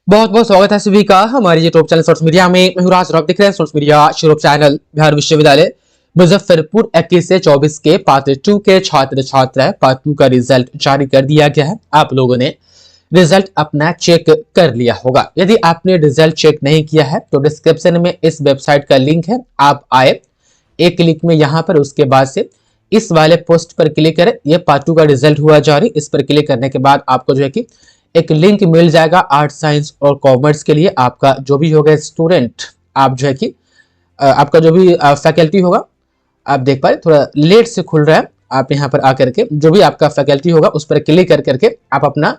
बहुत बहुत स्वागत है सभी का हमारे यूट्यूब चैनल सोर्स मीडिया में। मैं हूं राज और आप देख रहे हैं source media YouTube channel. Bihar विश्वविद्यालय मुजफ्फरपुर 21 से 24 के पार्ट 2 के छात्र पार्ट 2 का रिजल्ट जारी कर दिया गया है। आप लोगों ने रिजल्ट अपना चेक कर लिया होगा। यदि आपने रिजल्ट चेक नहीं किया है तो डिस्क्रिप्शन में इस वेबसाइट का लिंक है, आप आए एक क्लिक में यहाँ पर, उसके बाद से इस वाले पोस्ट पर क्लिक करें। यह पार्ट 2 का रिजल्ट हुआ जारी। इस पर क्लिक करने के बाद आपको जो है कि एक लिंक मिल जाएगा आर्ट साइंस और कॉमर्स के लिए। आपका जो भी होगा स्टूडेंट, आप जो है कि आपका जो भी फैकल्टी होगा, आप देख पाए थोड़ा लेट से खुल रहा है। आप यहाँ पर आकर के जो भी आपका फैकल्टी होगा उस पर क्लिक कर करके आप अपना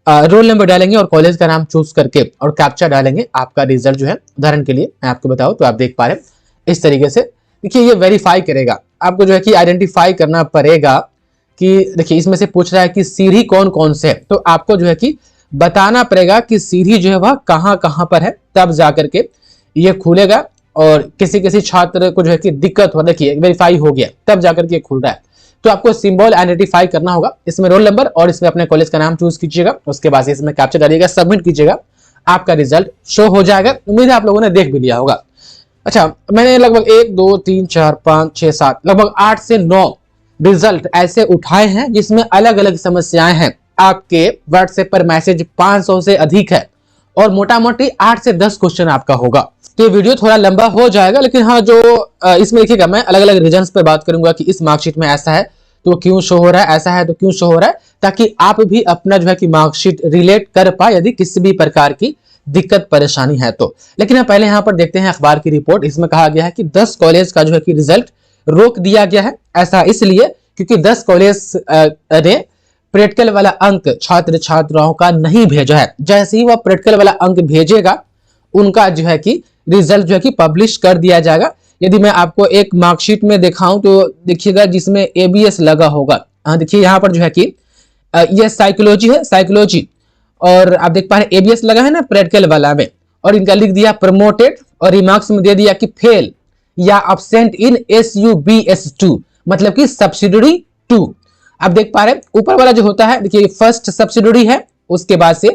रोल नंबर डालेंगे और कॉलेज का नाम चूज करके और कैप्चा डालेंगे। आपका रिजल्ट जो है, उदाहरण के लिए मैं आपको बताऊं तो आप देख पा रहे हैं इस तरीके से। देखिए ये वेरीफाई करेगा, आपको जो है कि आइडेंटिफाई करना पड़ेगा कि देखिए इसमें से पूछ रहा है कि सीढ़ी कौन कौन से है, तो आपको जो है कि बताना पड़ेगा कि सीढ़ी जो है वह कहां कहां पर है, तब जाकर के ये खुलेगा। और किसी किसी छात्र को जो है कि दिक्कत हो, देखिए वेरीफाई हो गया तब जाकर के खुल रहा है। तो आपको सिंबल आइडेंटिफाई करना होगा, इसमें रोल नंबर और इसमें अपने कॉलेज का नाम चूज कीजिएगा। उसके बाद इसमें कैप्चर डालिएगा, सबमिट कीजिएगा, आपका रिजल्ट शो हो जाएगा। उम्मीद है आप लोगों ने देख भी लिया होगा। अच्छा, मैंने लगभग 1 2 3 4 5 6 7 लगभग 8 से 9 रिजल्ट ऐसे उठाए हैं जिसमें अलग अलग समस्याएं हैं। आपके व्हाट्सएप पर मैसेज 500 से अधिक है और मोटा मोटी 8 से 10 क्वेश्चन आपका होगा। तो ये वीडियो थोड़ा लंबा हो जाएगा, लेकिन हाँ जो इसमें देखिएगा मैं अलग अलग रीजंस पर बात करूंगा कि इस मार्कशीट में ऐसा है तो क्यों शो हो रहा है, ऐसा है तो क्यों शो हो रहा है, ताकि आप भी अपना जो है कि मार्कशीट रिलेट कर पाए यदि किसी भी प्रकार की दिक्कत परेशानी है तो। लेकिन हम पहले यहाँ पर देखते हैं अखबार की रिपोर्ट। इसमें कहा गया है कि 10 कॉलेज का जो है कि रिजल्ट रोक दिया गया है। ऐसा इसलिए क्योंकि 10 कॉलेज ने प्रैक्टिकल वाला अंक छात्र छात्राओं का नहीं भेजा है। जैसे ही वह प्रैक्टिकल वाला अंक भेजेगा उनका जो है कि रिजल्ट जो है कि पब्लिश कर दिया जाएगा। यदि मैं आपको एक मार्कशीट में दिखाऊं तो देखिएगा जिसमें एबीएस लगा होगा। हाँ देखिए यहाँ पर जो है कि यह साइकोलॉजी है, साइकोलॉजी, और आप देख पा रहे एबीएस लगा है ना प्रैक्टिकल वाला में, और इनका लिख दिया प्रमोटेड और रिमार्क्स में दे दिया कि फेल या अब्सेंट इन SUBS2, मतलब कि सब्सिडरी 2। आप देख पा रहे हैं ऊपर वाला जो होता है, देखिए फर्स्ट सब्सिडरी है, उसके बाद से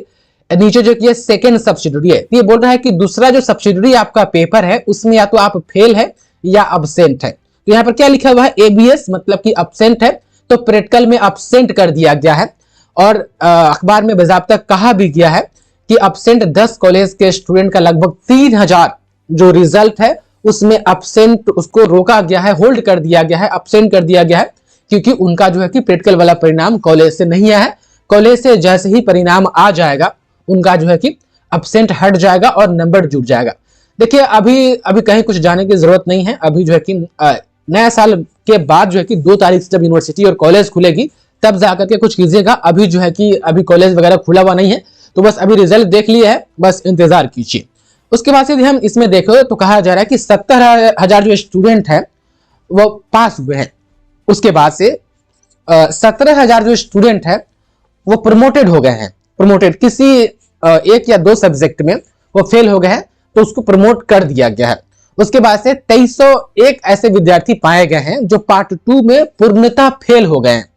नीचे जो कि सेकंड सब्सिडरी है। ये बोल रहा है कि दूसरा जो सब्सिडरी आपका पेपर है उसमें या तो आप फेल है या अब्सेंट है। तो यहाँ पर क्या लिखा हुआ है, एबीएस मतलब कि अब्सेंट है, तो प्रैक्टिकल में अब्सेंट कर दिया गया है। और अखबार में बाकायदा कहा भी गया है कि अब्सेंट 10 कॉलेज के स्टूडेंट का लगभग 3000 जो रिजल्ट है उसमें अब्सेंट उसको रोका गया है, होल्ड कर दिया गया है, अब्सेंट कर दिया गया है, क्योंकि उनका जो है कि प्रैक्टिकल वाला परिणाम कॉलेज से नहीं आया है। कॉलेज से जैसे ही परिणाम आ जाएगा उनका जो है कि अब्सेंट हट जाएगा और नंबर जुड़ जाएगा। देखिए अभी कहीं कुछ जाने की जरूरत नहीं है। अभी जो है कि नया साल के बाद जो है कि 2 तारीख से जब यूनिवर्सिटी और कॉलेज खुलेगी तब जाकर के कुछ कीजिएगा। अभी जो है कि अभी कॉलेज वगैरह खुला हुआ नहीं है, तो बस अभी रिजल्ट देख लिए है, बस इंतजार कीजिए। उसके बाद से यदि हम इसमें देखो तो कहा जा रहा है कि 70,000 जो स्टूडेंट है वो पास हुए हैं। उसके बाद से 17,000 जो स्टूडेंट है वो प्रमोटेड हो गए हैं। प्रमोटेड किसी 1 या 2 सब्जेक्ट में वो फेल हो गए हैं तो उसको प्रमोट कर दिया गया है। उसके बाद से 2301 ऐसे विद्यार्थी पाए गए हैं जो पार्ट 2 में पूर्णतः फेल हो गए हैं।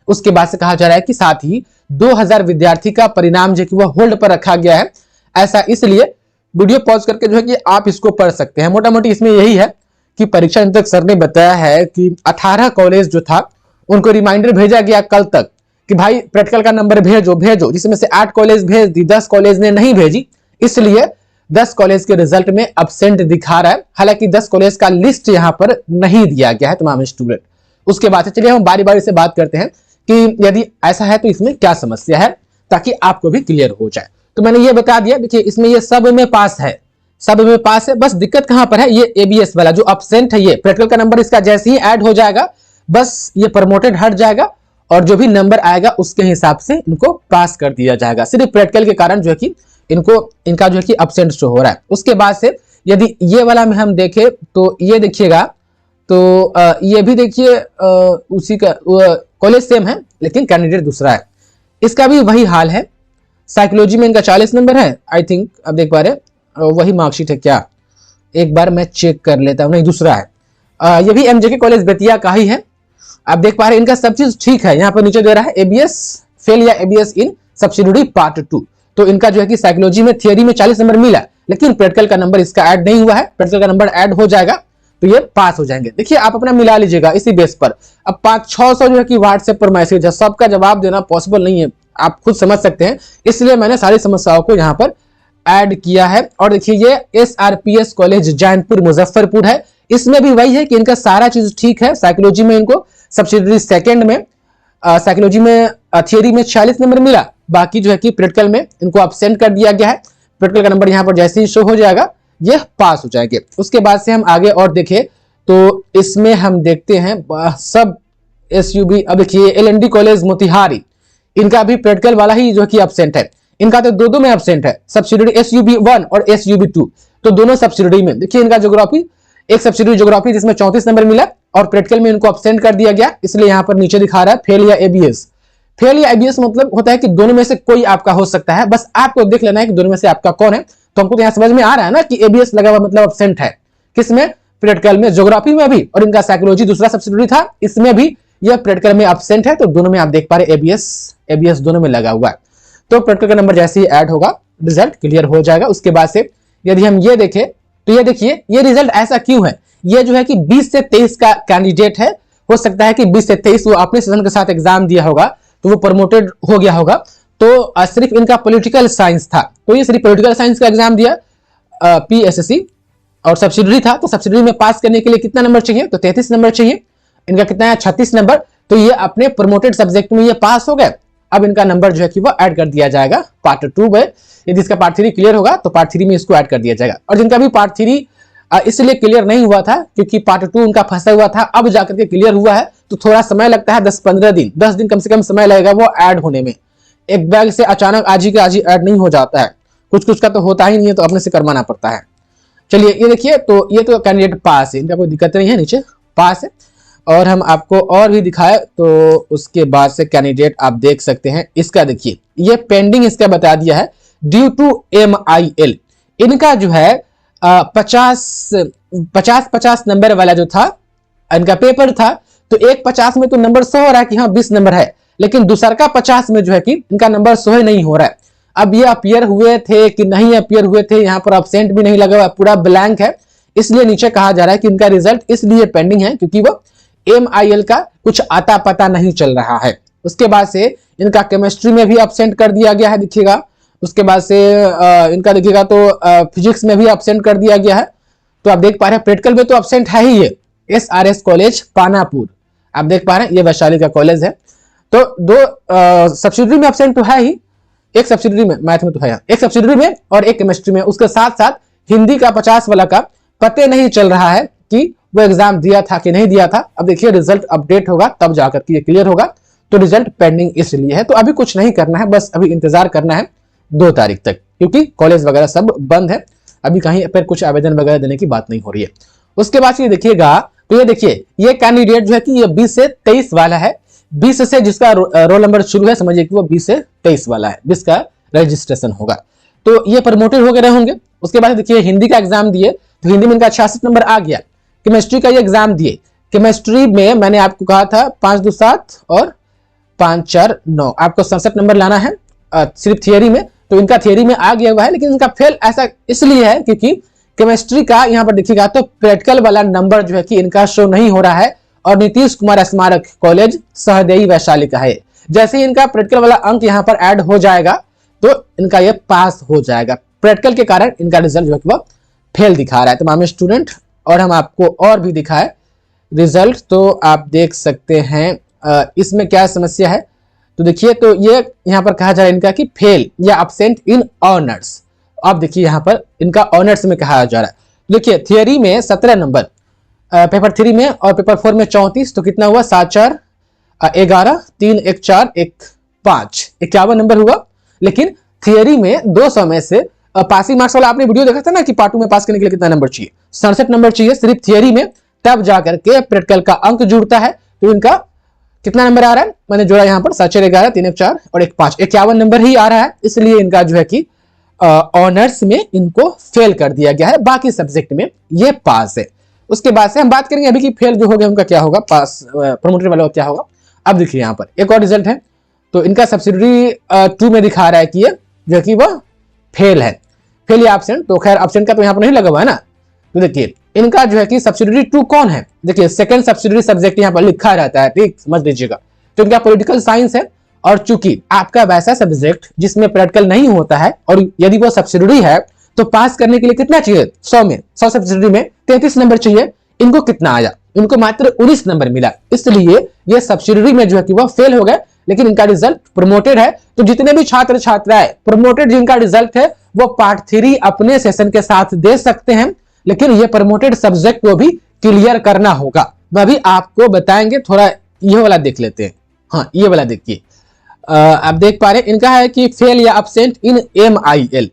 उसके बाद से कहा जा रहा है कि साथ ही 2000 विद्यार्थी का परिणाम जो कि वह होल्ड पर रखा गया है। ऐसा इसलिए, वीडियो पॉज करके जो है कि आप इसको पढ़ सकते हैं। मोटा मोटी इसमें यही है कि परीक्षा नियंत्रक सर ने बताया है कि 18 कॉलेज जो था उनको रिमाइंडर भेजा गया कल तक कि भाई प्रैक्टिकल का नंबर भेजो, जिसमें से 8 कॉलेज भेज दी, 10 कॉलेज ने नहीं भेजी, इसलिए 10 कॉलेज के रिजल्ट में अब्सेंट दिखा रहा है। हालांकि 10 कॉलेज का लिस्ट यहाँ पर नहीं दिया गया है तमाम स्टूडेंट। उसके बाद से चलिए हम बारी बारी से बात करते हैं कि यदि ऐसा है तो इसमें क्या समस्या है, ताकि आपको भी क्लियर हो जाए। तो मैंने ये बता दिया, देखिए इसमें ये सब में पास है, सब में पास है। बस दिक्कत कहां पर है, ये एबीएस वाला जो अब्सेंट है, ये प्रैक्टिकल का नंबर इसका जैसे ही ऐड हो जाएगा बस ये प्रमोटेड हट जाएगा और जो भी नंबर आएगा उसके हिसाब से इनको पास कर दिया जाएगा। सिर्फ प्रैक्टिकल के कारण जो है कि इनका जो है कि अब्सेंट शो हो रहा है। उसके बाद से यदि ये वाला में हम देखें तो ये देखिएगा, तो ये भी देखिए उसी का कॉलेज सेम है लेकिन कैंडिडेट दूसरा है। इसका भी वही हाल है। साइकोलॉजी में इनका 40 नंबर है, आई थिंक आप देख पा रहे वही मार्कशीट है क्या, एक बार मैं चेक कर लेता हूँ, नहीं दूसरा है। ये भी एमजेके कॉलेज बेतिया का ही है। आप देख पा रहे इनका सब चीज ठीक है। यहाँ पर नीचे दे रहा है एबीएस फेल या एबीएस इन सब्सिडरी पार्ट 2, तो इनका जो है कि साइकोलॉजी में थियरी में 40 नंबर मिला, लेकिन प्रैक्टिकल का नंबर इसका ऐड नहीं हुआ है। प्रैक्टिकल का नंबर ऐड हो जाएगा तो ये पास हो जाएंगे। देखिए आप अपना मिला लीजिएगा इसी बेस पर। अब 500-600 जो है कि व्हाट्सएप पर मैसेज है, सबका जवाब देना पॉसिबल नहीं है, आप खुद समझ सकते हैं, इसलिए मैंने सारी समस्याओं को यहाँ पर ऐड किया है। और देखिए ये SRPS कॉलेज जैनपुर मुजफ्फरपुर है, इसमें भी वही है कि इनका सारा चीज ठीक है। साइकोलॉजी में इनको सब्सिडरी सेकंड में, साइकोलॉजी में थियरी में 46 नंबर मिला, बाकी जो है कि प्रैक्टिकल में इनको अब्सेंट कर दिया गया है। प्रैक्टिकल का नंबर यहाँ पर जैसे ही शो हो जाएगा ये पास हो जाएंगे। उसके बाद से हम आगे और देखें तो इसमें हम देखते हैं सब SUB। अब देखिए LND कॉलेज मोतिहारी, इनका भी प्रैक्टिकल वाला ही जो कि अब्सेंट है, इनका तो दो में अब्सेंट है, सब्सिडरी SUB1 और SUB2, तो दोनों सब्सिडरी में। देखिए इनका ज्योग्राफी, एक सब्सिडरी ज्योग्राफी जिसमें 34 नंबर मिला और प्रैक्टिकल में इनको अब्सेंट कर दिया गया, इसलिए यहाँ पर नीचे दिखा रहा है फेल या ABS। फेल या ABS मतलब होता है कि दोनों में से कोई आपका हो सकता है, बस आपको देख लेना है कि दोनों में से आपका कौन है। तो हमको तो यहाँ समझ में आ रहा है ना कि ABS लगा हुआ मतलब अब्सेंट है, किसमें, प्रैक्टिकल में, ज्योग्राफी में भी, और इनका साइकोलॉजी दूसरा सब्सिडरी था, इसमें भी यह प्रैक्टिकल में अब्सेंट है, तो दोनों में आप देख पा रहे ABS दोनों में लगा हुआ है। तो प्रैक्टिकल का नंबर जैसे ही ऐड होगा रिजल्ट क्लियर हो जाएगा। उसके बाद से यदि हम ये देखें तो ये देखिए ये रिजल्ट ऐसा क्यों है, ये जो है कि 20 से 23 का कैंडिडेट है, हो सकता है कि 20 से 23 वो अपने सेशन के साथ एग्जाम दिया होगा तो वो प्रमोटेड हो गया होगा, तो सिर्फ इनका पॉलिटिकल साइंस था, तो ये सिर्फ पॉलिटिकल साइंस का एग्जाम दिया PSSC और सब्सिडरी था, तो सब्सिडरी में पास करने के लिए कितना नंबर चाहिए, तो 33 नंबर चाहिए। इनका कितना है, 36 नंबर, तो ये अपने प्रमोटेड सब्जेक्ट में ये पास हो गए। अब इनका नंबर जो है कि वो ऐड कर दिया जाएगा पार्ट 2 में। यदि इसका पार्ट 3 क्लियर होगा तो पार्ट 3 में इसको ऐड कर दिया जाएगा। और जिनका भी पार्ट 3 इसलिए क्लियर नहीं हुआ था क्योंकि पार्ट 2 उनका फंसा हुआ था, अब जाकर के क्लियर हुआ है, तो थोड़ा समय लगता है, 10-15 दिन, 10 दिन कम से कम समय लगेगा वो ऐड होने में। एक बैग से अचानक आज ही के आज ही ऐड नहीं हो जाता है, कुछ का तो होता ही नहीं है, तो अपने से करवाना पड़ता है। चलिए ये देखिए, तो ये तो कैंडिडेट पास है, इनका कोई दिक्कत नहीं है, नीचे पास है। और हम आपको और भी दिखाए तो उसके बाद से कैंडिडेट आप देख सकते हैं, इसका देखिए ये पेंडिंग इसका बता दिया है ड्यू टू MIL। इनका जो है 50 नंबर वाला जो था इनका पेपर था, तो एक 50 में तो नंबर शो हो रहा है कि हाँ 20 नंबर है, लेकिन दूसरा का 50 में जो है कि इनका नंबर शो ही नहीं हो रहा है। अब ये अपीयर हुए थे कि नहीं अपीयर हुए थे, यहाँ पर अब्सेंट भी नहीं लगा हुआ, पूरा ब्लैंक है, इसलिए नीचे कहा जा रहा है कि इनका रिजल्ट इसलिए पेंडिंग है क्योंकि वो MIL का कुछ आता पता नहीं चल रहा है। उसके बाद से इनका केमिस्ट्री में भी अब्सेंट कर दिया गया है, देखिएगा। उसके बाद से इनका देखिएगा तो फिजिक्स में भी अब्सेंट कर दिया गया है। तो आप देख पा रहे हैं प्रैक्टिकल में तो अब्सेंट है ही, ये SRS कॉलेज पानापुर, आप देख पा रहे हैं ये वैशाली का कॉलेज है। तो 2 सब्सिडरी में अब्सेंट तो है ही, एक सब्सिडरी में मैथ में तो है, एक सब्सिडरी में और एक केमिस्ट्री में। उसके साथ साथ हिंदी का 50 वाला का पते नहीं चल रहा है कि वो एग्जाम दिया था कि नहीं दिया था। अब देखिए रिजल्ट अपडेट होगा तब जाकर के ये क्लियर होगा, तो रिजल्ट पेंडिंग इसलिए है। तो अभी कुछ नहीं करना है, बस अभी इंतजार करना है 2 तारीख तक, क्योंकि कॉलेज वगैरह सब बंद है, अभी कहीं पर कुछ आवेदन वगैरह देने की बात नहीं हो रही है। उसके बाद ये देखिएगा, तो ये देखिए ये कैंडिडेट जो है कि ये 20 से 23 वाला है, 20 से जिसका रोल नंबर शुरू है, समझिए कि वो 20 से 23 वाला है, 20 का रजिस्ट्रेशन होगा, तो ये प्रमोटेड हो गए होंगे। उसके बाद देखिए हिंदी का एग्जाम दिए, तो हिंदी में इनका 66 नंबर आ गया। केमिस्ट्री का ये एग्जाम दिए, केमिस्ट्री में मैंने आपको कहा था 5 2 7 और 5 4 9, आपको 67 नंबर लाना है सिर्फ थियरी में, तो इनका थियरी में आ गया हुआ है, लेकिन इनका फेल ऐसा इसलिए है क्योंकि केमिस्ट्री का यहाँ पर देखिएगा तो प्रैक्टिकल वाला नंबर जो है कि इनका शो नहीं हो रहा है, और नीतीश कुमार स्मारक कॉलेज सहदेई वैशाली का है। जैसे ही इनका प्रैक्टिकल वाला अंक यहाँ पर ऐड हो जाएगा तो इनका ये पास हो जाएगा, प्रैक्टिकल के कारण इनका रिजल्ट जो है वो फेल दिखा रहा है तमाम स्टूडेंट। और हम आपको और भी दिखाए रिजल्ट, तो आप देख सकते हैं इसमें क्या समस्या है। तो देखिए तो ये यहाँ पर कहा जा रहा है इनका कि फेल या अब्सेंट इन ऑनर्स। आप देखिए यहाँ पर इनका ऑनर्स में कहा जा रहा है, देखिए थियरी में 17 नंबर, पेपर 3 में और पेपर 4 में 34, तो कितना हुआ 7 4 11 3 1 4 1 5 51 नंबर हुआ। लेकिन थियरी में 200 में से पासिंग मार्क्स वाला आपने वीडियो देखा था ना कि पार्ट 2 में पास करने के लिए कितना नंबर चाहिए, 67 नंबर चाहिए सिर्फ थियरी में, तब जाकर के प्रैक्टिकल का अंक जुड़ता है। तो इनका कितना नंबर आ रहा है, मैंने जोड़ा यहाँ पर 7 4 11 3 1 4 और 1 5 51 नंबर ही आ रहा है, इसलिए इनका जो है कि ऑनर्स में इनको फेल कर दिया गया है, बाकी सब्जेक्ट में ये पास है। उसके बाद से हम बात करेंगे अभी कि फेल जो हो गया उनका क्या होगा, पास प्रमोटेड वाला क्या होगा। अब देखिए यहाँ पर एक और रिजल्ट है, तो इनका सब्सिडरी 2 में दिखा रहा है कि ये जो कि वो फेल है, फेल या एब्सेंट। तो खैर एब्सेंट का तो यहाँ पर नहीं लगा हुआ है ना। तो देखिए इनका जो है कि सब्सिडियरी 2 कौन है, देखिए सेकंड सब्सिडियरी सब्जेक्ट यहाँ पर लिखा रहता है, ठीक समझ लीजिएगा। तो इनका पॉलिटिकल साइंस है, और चूंकि आपका वैसा सब्जेक्ट जिसमें प्रैक्टिकल नहीं होता है, और यदि वो सब्सिडियरी है तो पास करने के लिए कितना चाहिए, 100 में 100 सब्सिडियरी में 33 नंबर चाहिए। इनको कितना आया, इनको मात्र 19 नंबर मिला, इसलिए ये सब्सिडियरी में जो है कि वो फेल हो गए। लेकिन इनका रिजल्ट प्रमोटेड है। तो जितने भी छात्र छात्राएं प्रमोटेड जिनका रिजल्ट है वो पार्ट 3 अपने सेशन के साथ दे सकते हैं, लेकिन ये प्रमोटेड सब्जेक्ट को भी क्लियर करना होगा। वह भी आपको बताएंगे, थोड़ा ये वाला देख लेते हैं। हाँ ये वाला देखिए, आप देख पा रहे हैं इनका है कि फेल या एब्सेंट इन MIL।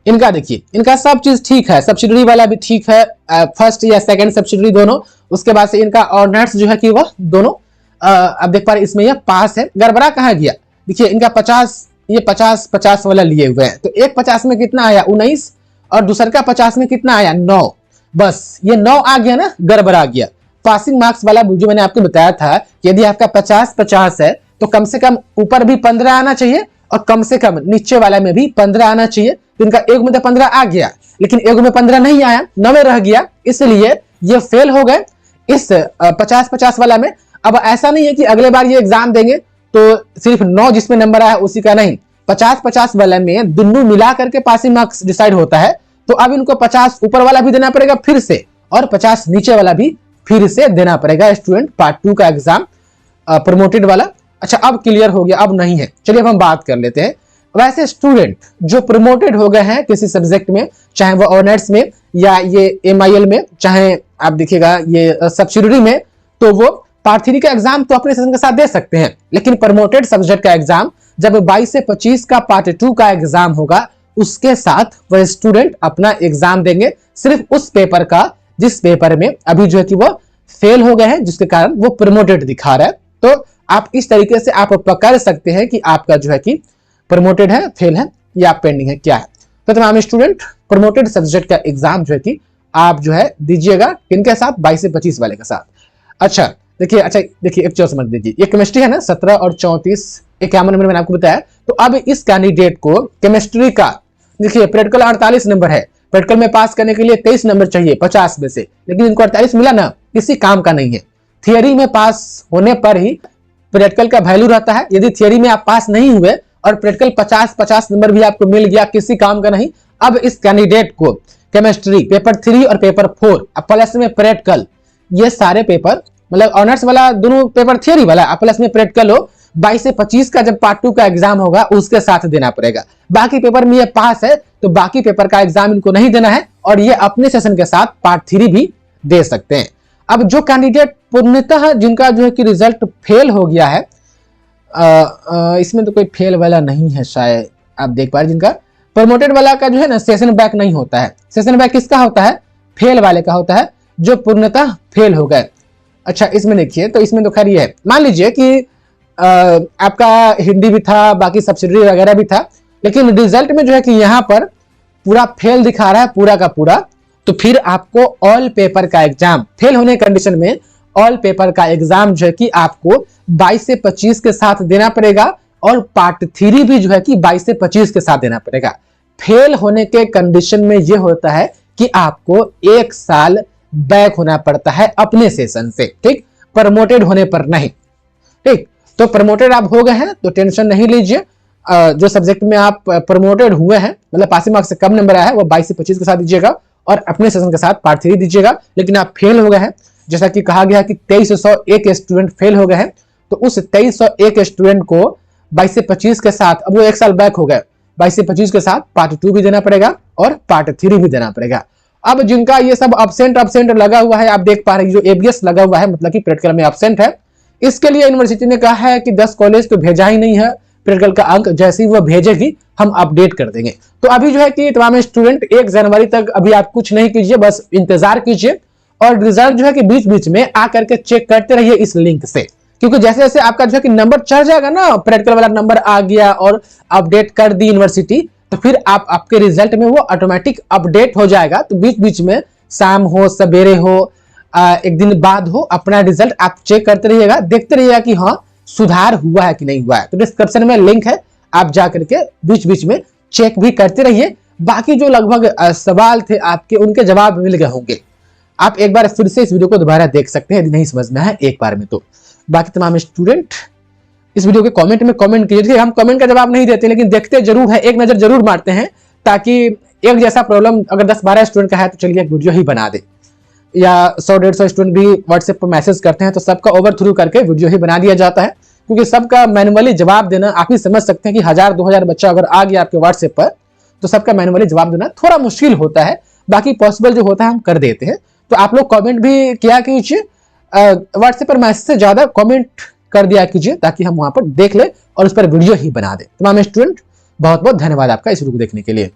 इनका देखिए इनका सब चीज ठीक है, सब्सिडियरी वाला भी ठीक है, फर्स्ट या सेकंड सब्सिडियरी दोनों। उसके बाद से इनका ऑनर्स जो है कि वह दोनों आप देख पा रहे इसमें यह पास है। गड़बड़ा कहाँ गया, देखिए इनका 50, ये 50 वाला लिए हुए हैं। तो एक 50 में कितना आया 19, और दूसर का 50 में कितना आया 9। बस ये 9 आ गया ना, गड़बड़ा गया। पासिंग मार्क्स वाला जो मैंने आपको बताया था, यदि आपका 50-50 है तो कम से कम ऊपर भी 15 आना चाहिए, और कम से कम नीचे वाला में भी 15 आना चाहिए। तो इनका एक में तो 15 आ गया, लेकिन एक में 15 नहीं आया, 9 रह गया, इसलिए ये फेल हो गए इस 50-50 वाला में। अब ऐसा नहीं है कि अगले बार ये एग्जाम देंगे तो सिर्फ 9 जिसमें नंबर आया उसी का नहीं, 50-50 वाला में दोनों मिला करके पासिंग मार्क्स डिसाइड होता है। तो अब इनको 50 ऊपर वाला भी देना पड़ेगा फिर से, और 50 नीचे वाला भी फिर से देना पड़ेगा स्टूडेंट, पार्ट 2 का एग्जाम प्रमोटेड वाला। अच्छा अब क्लियर हो गया, अब नहीं है। चलिए अब हम बात कर लेते हैं। वैसे स्टूडेंट जो प्रमोटेड हो गए हैं किसी सब्जेक्ट में, चाहे वो ऑनर्स में या ये MIL में, चाहे आप देखिएगा ये सब्सिडियरी में, तो वो पार्ट 3 का एग्जाम तो अपने सेशन के साथ दे सकते हैं। लेकिन प्रमोटेड सब्जेक्ट का एग्जाम जब 22 से 25 का पार्ट 2 का एग्जाम होगा, उसके साथ वह स्टूडेंट अपना एग्जाम देंगे, सिर्फ उस पेपर का जिस पेपर में अभी जो है कि वो फेल हो गए हैं, जिसके कारण वो प्रमोटेड दिखा रहा है। तो आप इस तरीके से आप पकड़ सकते हैं कि आपका जो है कि प्रमोटेड है, फेल है या पेंडिंग है, क्या है। तो तमाम स्टूडेंट प्रमोटेड सब्जेक्ट का एग्जाम जो है कि आप जो है दीजिएगा किनके साथ, 22 से 25 वाले के साथ। अच्छा देखिए एक चीज समझ लीजिए, ये केमिस्ट्री है ना, 17 और 34 51 नंबर मैंने आपको बताया। तो अब इस कैंडिडेट को केमिस्ट्री का देखिए प्रैक्टिकल 48 नंबर है, प्रैक्टिकल में पास करने के लिए 23 नंबर चाहिए 50 में से, लेकिन इनको 48 मिला ना, किसी काम का नहीं है। थियरी में पास होने पर ही प्रैक्टिकल का वैल्यू रहता है। यदि थियरी में आप पास नहीं हुए और प्रैक्टिकल 50-50 नंबर भी आपको मिल गया, किसी काम का नहीं। अब इस कैंडिडेट को केमिस्ट्री पेपर 3 और पेपर 4 प्लस में प्रैक्टिकल, ये सारे पेपर मतलब ऑनर्स वाला दोनों पेपर थियरी वाला प्लस में प्रैक्टिकल हो, 22 से 25 का जब पार्ट 2 का एग्जाम होगा उसके साथ देना पड़ेगा। बाकी पेपर में ये पास है तो बाकी पेपर का एग्जाम इनको नहीं देना है, और ये अपने सेशन के साथ पार्ट 3 भी दे सकते हैं। अब जो कैंडिडेट पूर्णतः जिनका जो है कि रिजल्ट फेल हो गया है, इसमें तो कोई फेल वाला नहीं है शायद, आप देख पा रहे जिनका प्रमोटेड वाला का जो है ना सेशन बैक नहीं होता है। सेशन बैक किसका होता है, फेल वाले का होता है, जो पूर्णतः फेल हो गए। अच्छा इसमें देखिए, तो इसमें तो खैर ये है, मान लीजिए कि आपका हिंदी भी था, बाकी सब्सिडियरी वगैरह भी था, लेकिन रिजल्ट में जो है कि यहाँ पर पूरा फेल दिखा रहा है पूरा का पूरा, तो फिर आपको ऑल पेपर का एग्जाम, फेल होने कंडीशन में ऑल पेपर का एग्जाम जो है कि आपको 22 से 25 के साथ देना पड़ेगा, और पार्ट 3 भी जो है कि 22 से 25 के साथ देना पड़ेगा। फेल होने के कंडीशन में यह होता है कि आपको 1 साल बैक होना पड़ता है अपने सेशन से, ठीक, प्रमोटेड होने पर नहीं, ठीक। तो प्रमोटेड आप हो गए हैं तो टेंशन नहीं लीजिए। जो सब्जेक्ट में आप प्रमोटेड हुए हैं, मतलब पासिंग मार्क्स से कम नंबर आया है, वो 22 से 25 के साथ दीजिएगा, और अपने सेशन के साथ पार्ट 3 दीजिएगा। लेकिन आप फेल हो गए हैं, जैसा कि कहा गया कि 2301 स्टूडेंट फेल हो गए हैं, तो उस 2301 स्टूडेंट को 22 से 25 के साथ, अब वो 1 साल बैक हो गए, 22 से 25 के साथ पार्ट 2 भी देना पड़ेगा और पार्ट 3 भी देना पड़ेगा। अब जिनका ये सब अब्सेंट लगा हुआ है, आप देख पा रहे हैं जो ABS लगा हुआ है, मतलब कि प्रैक्टिकल में अब्सेंट है, इसके लिए यूनिवर्सिटी ने कहा है कि 10 कॉलेज तो भेजा ही नहीं है, प्रैक्टिकल का अंक जैसे ही वो भेजेगी हम अपडेट कर देंगे। तो अभी जो है कि तमाम स्टूडेंट 1 जनवरी तक अभी आप कुछ नहीं कीजिए, बस इंतजार कीजिए, और रिजल्ट जो है कि बीच बीच में आकर के चेक करते रहिए इस लिंक से, क्योंकि जैसे जैसे आपका जो है कि नंबर चढ़ जाएगा ना, प्रैक्टिकल वाला नंबर आ गया और अपडेट कर दी यूनिवर्सिटी, तो फिर आपके रिजल्ट में वो ऑटोमेटिक अपडेट हो जाएगा। तो बीच बीच में शाम हो, सवेरे हो, 1 दिन बाद हो, अपना रिजल्ट आप चेक करते रहिएगा, देखते रहिएगा कि हाँ सुधार हुआ है कि नहीं हुआ है। तो डिस्क्रिप्शन में लिंक है, आप जाकर के बीच बीच में चेक भी करते रहिए। बाकी जो लगभग सवाल थे आपके, उनके जवाब मिल गए होंगे। आप एक बार फिर से इस वीडियो को दोबारा देख सकते हैं यदि नहीं समझ में है एक बार में तो। बाकी तमाम स्टूडेंट इस वीडियो के कमेंट में कमेंट कीजिए। हम कमेंट का जवाब नहीं देते लेकिन देखते जरूर है, एक नजर जरूर मारते हैं, ताकि एक जैसा प्रॉब्लम अगर 10-12 स्टूडेंट का है तो चलिए एक वीडियो ही बना दे, या 100-150 स्टूडेंट भी व्हाट्सएप पर मैसेज करते हैं तो सबका ओवर थ्रू करके वीडियो ही बना दिया जाता है। क्योंकि सबका मैनुअली जवाब देना आप ही समझ सकते हैं कि 1000-2000 बच्चा अगर आ गया आपके व्हाट्सएप पर तो सबका मैनुअली जवाब देना थोड़ा मुश्किल होता है। बाकी पॉसिबल जो होता है हम कर देते हैं। तो आप लोग कमेंट भी किया कीजिए, व्हाट्सएप पर मैसेज से ज्यादा कमेंट कर दिया कीजिए ताकि हम वहां पर देख ले और उस पर वीडियो ही बना दे। तमाम स्टूडेंट बहुत बहुत धन्यवाद आपका इस वीडियो को देखने के लिए।